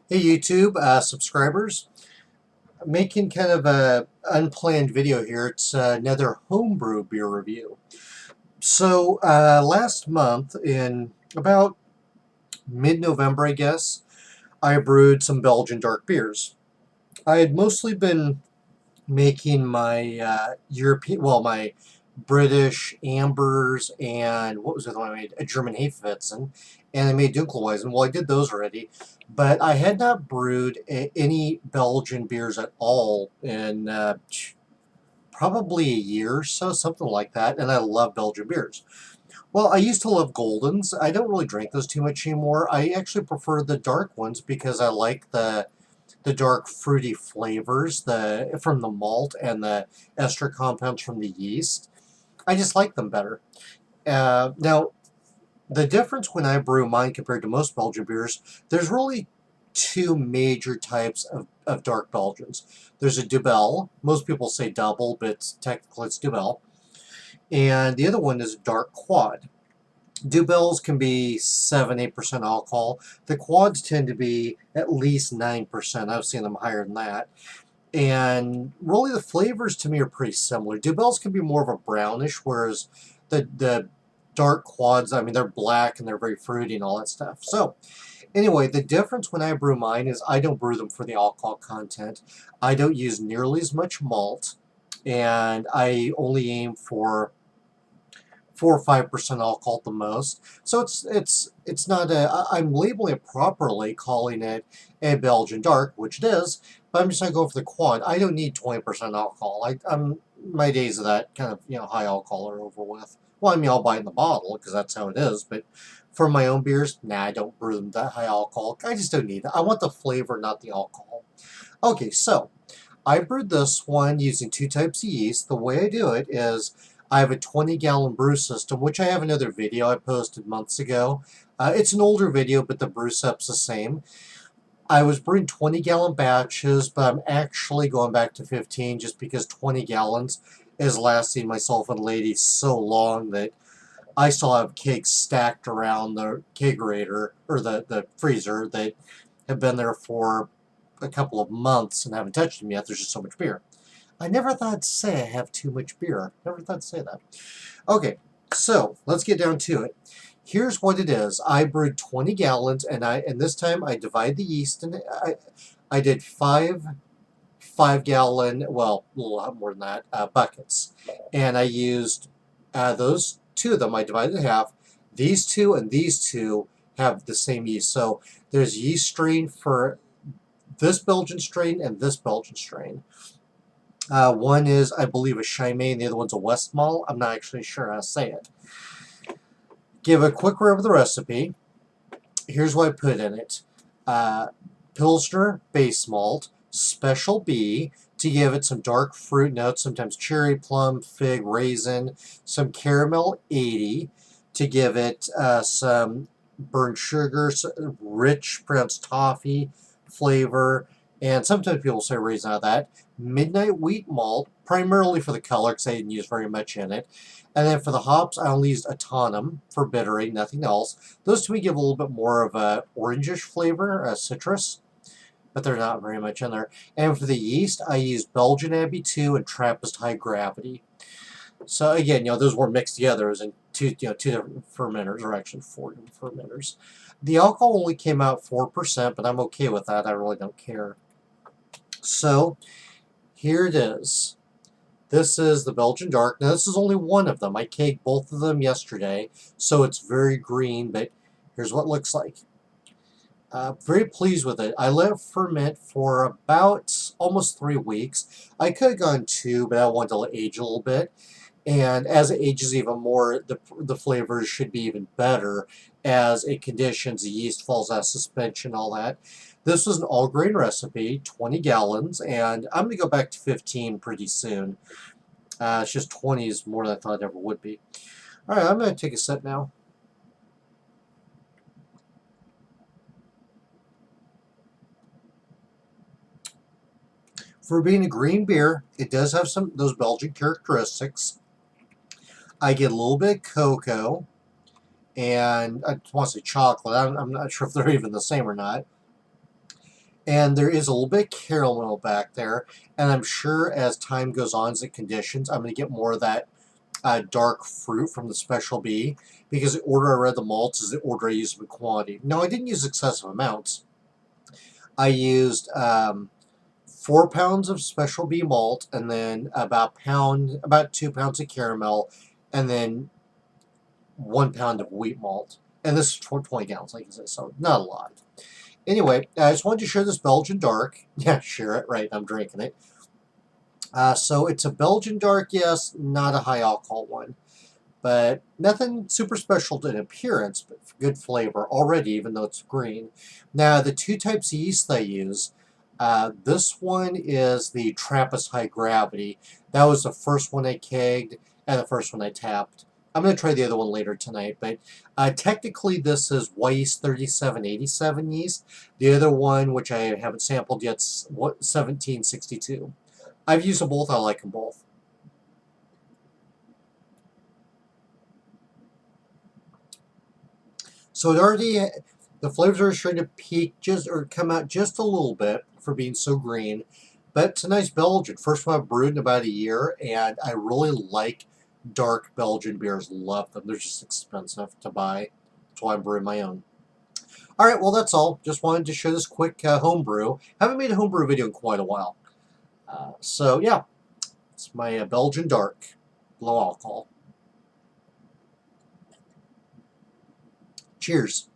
Hey YouTube subscribers, I'm making kind of a unplanned video here. It's another homebrew beer review. So last month in about mid-November, I guess, I brewed some Belgian dark beers. I had mostly been making my European, well, my British ambers and what was the other one I made? A German Hefeweizen, and I made Dunkelweizen. Well, I did those already, but I had not brewed any Belgian beers at all in probably a year or so, something like that. And I love Belgian beers. Well, I used to love Goldens. I don't really drink those too much anymore. I actually prefer the dark ones because I like the dark fruity flavors from the malt and the ester compounds from the yeast. I just like them better. Now, the difference when I brew mine compared to most Belgian beers, there's really two major types of dark Belgians. There's a Dubbel. Most people say double, but technically it's Dubbel. And the other one is dark quad. Dubbels can be 7-8% alcohol. The quads tend to be at least 9%. I've seen them higher than that. And really the flavors to me are pretty similar. Dubbels can be more of a brownish, whereas the dark quads, I mean, they're black and they're very fruity and all that stuff. So anyway, the difference when I brew mine is I don't brew them for the alcohol content. I don't use nearly as much malt, and I only aim for 4 or 5% alcohol at the most. So it's not I'm labeling it properly, calling it a Belgian dark, which it is, but I'm just not going for the quad. I don't need 20% alcohol. I'm my days of that kind of high alcohol are over with. Well, I mean, I'll buy it in the bottle because that's how it is, but for my own beers, nah, I don't brew them that high alcohol. I just don't need it. I want the flavor, not the alcohol. Okay, so I brewed this one using two types of yeast. The way I do it is I have a 20-gallon brew system, which I have another video I posted months ago. It's an older video, but the brew setup's the same. I was brewing 20-gallon batches, but I'm actually going back to 15 just because 20 gallons is lasting myself and lady so long that I still have kegs stacked around the kegerator, or the freezer, that have been there for a couple of months and haven't touched them yet. There's just so much beer. I never thought I'd say I have too much beer. Never thought I'd say that. Okay, so let's get down to it. Here's what it is. I brewed 20 gallons, and this time I divide the yeast, and I did five-gallon, well, a little lot more than that, buckets, and I used those two of them. I divided in half. These two and these two have the same yeast. So there's yeast strain for this Belgian strain and this Belgian strain. One is, I believe, a Chimay, and the other one's a Westmalle. I'm not actually sure how to say it. Give a quick review of the recipe. Here's what I put in it. Pilsner base malt, Special B, to give it some dark fruit notes, sometimes cherry, plum, fig, raisin, some caramel 80, to give it some burnt sugar, rich pronounced toffee flavor, and sometimes people say raisin out of that. Midnight wheat malt, primarily for the color because I didn't use very much in it. And then for the hops, I only used Autumn for bittering, nothing else. Those to me give a little bit more of a orangish flavor, a citrus, but they're not very much in there. And for the yeast, I used Belgian Abbey 2 and Trappist High Gravity. So again, those were mixed together as in two different fermenters, or actually 4 different fermenters. The alcohol only came out 4%, but I'm okay with that. I really don't care. So here it is. This is the Belgian Dark. Now this is only one of them. I kegged both of them yesterday, so it's very green, but here's what it looks like. Very pleased with it. I let it ferment for about almost 3 weeks. I could have gone 2, but I wanted to let it age a little bit. And as it ages even more, the flavors should be even better as it conditions, the yeast falls out of suspension, all that. This was an all-grain recipe, 20 gallons, and I'm going to go back to 15 pretty soon. It's just 20 is more than I thought it ever would be. All right, I'm going to take a sip now. For being a green beer, it does have some those Belgian characteristics. I get a little bit of cocoa, and I want to say chocolate. I'm not sure if they're even the same or not. And there is a little bit of caramel back there. And I'm sure as time goes on, as it conditions, I'm going to get more of that dark fruit from the Special B, because the order I read the malts is the order I use in quantity. Now, I didn't use excessive amounts. I used 4 pounds of Special B malt, and then about 2 pounds of caramel, and then 1 pound of wheat malt. And this is for 20 gallons, like I said, so not a lot. Anyway, I just wanted to share this Belgian dark. Yeah, share it, right? I'm drinking it. So it's a Belgian dark, yes, not a high alcohol one. But nothing super special in appearance, but good flavor already, even though it's green. Now, the 2 types of yeast I use, this one is the Trappist High Gravity. That was the first one I kegged and the first one I tapped. I'm going to try the other one later tonight, but technically this is Weiss 3787 yeast. The other one, which I haven't sampled yet, is 1762. I've used them both. I like them both. So it already, the flavors are starting to peak just, or come out just a little bit for being so green. But it's a nice Belgian. First one I've brewed in about a year, and I really like dark Belgian beers. Love them. They're just expensive to buy. That's why I'm brewing my own. All right, well, that's all. Just wanted to share this quick homebrew. Haven't made a homebrew video in quite a while. So, yeah, it's my Belgian dark, low alcohol. Cheers.